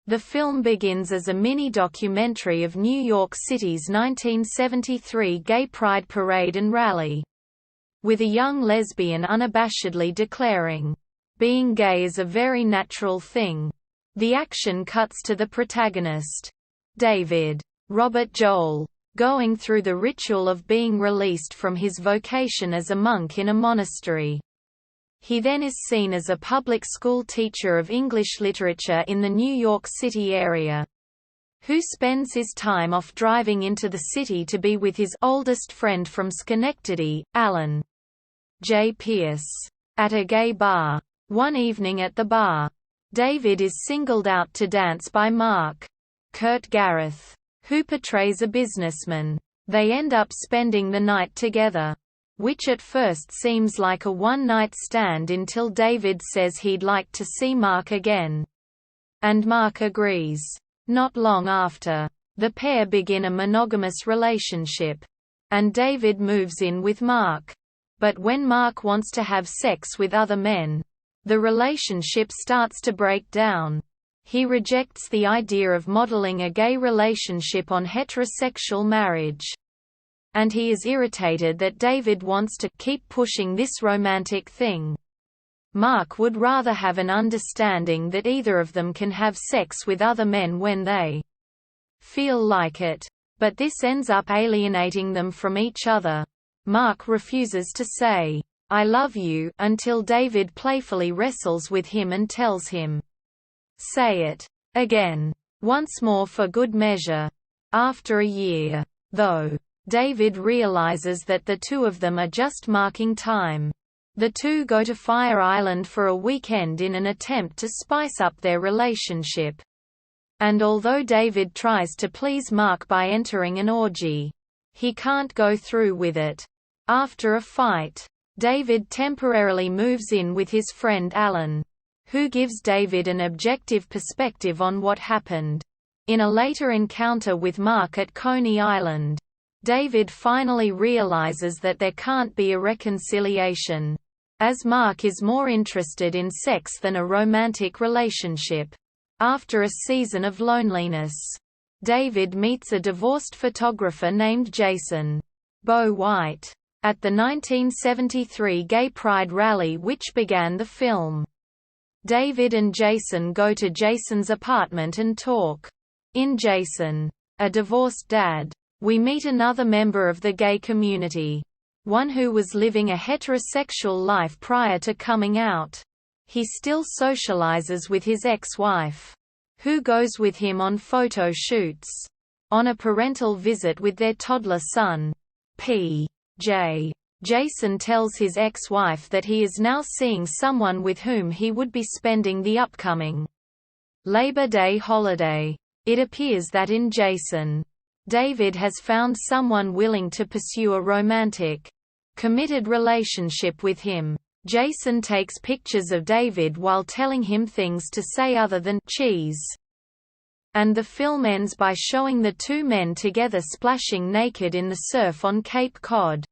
The film begins as a mini-documentary of New York City's 1973 Gay Pride Parade and Rally, with a young lesbian unabashedly declaring, "Being gay is a very natural thing." The action cuts to the protagonist, David Robert Joel, going through the ritual of being released from his vocation as a monk in a monastery. He then is seen as a public school teacher of English literature in the New York City area, who spends his time off driving into the city to be with his oldest friend from Schenectady, Alan J. Pierce, at a gay bar. One evening at the bar, David is singled out to dance by Mark Kurt Gareth, who portrays a businessman. They end up spending the night together, which at first seems like a one-night stand until David says he'd like to see Mark again. And Mark agrees. Not long after, the pair begin a monogamous relationship, and David moves in with Mark. But when Mark wants to have sex with other men, the relationship starts to break down. He rejects the idea of modeling a gay relationship on heterosexual marriage, and he is irritated that David wants to keep pushing this romantic thing. Mark would rather have an understanding that either of them can have sex with other men when they feel like it, but this ends up alienating them from each other. Mark refuses to say, "I love you," until David playfully wrestles with him and tells him, "Say it again, once more for good measure." After a year, though, David realizes that the two of them are just marking time. The two go to Fire Island for a weekend in an attempt to spice up their relationship. And although David tries to please Mark by entering an orgy, he can't go through with it. After a fight, David temporarily moves in with his friend Alan, who gives David an objective perspective on what happened. In a later encounter with Mark at Coney Island, David finally realizes that there can't be a reconciliation, as Mark is more interested in sex than a romantic relationship. After a season of loneliness, David meets a divorced photographer named Jason Bo White at the 1973 Gay Pride Rally, which began the film. David and Jason go to Jason's apartment and talk. In Jason, a divorced dad, we meet another member of the gay community, one who was living a heterosexual life prior to coming out. He still socializes with his ex-wife, who goes with him on photo shoots. On a parental visit with their toddler son, P.J., Jason tells his ex-wife that he is now seeing someone with whom he would be spending the upcoming Labor Day holiday. It appears that in Jason, David has found someone willing to pursue a romantic, committed relationship with him. Jason takes pictures of David while telling him things to say other than cheese. And the film ends by showing the two men together splashing naked in the surf on Cape Cod.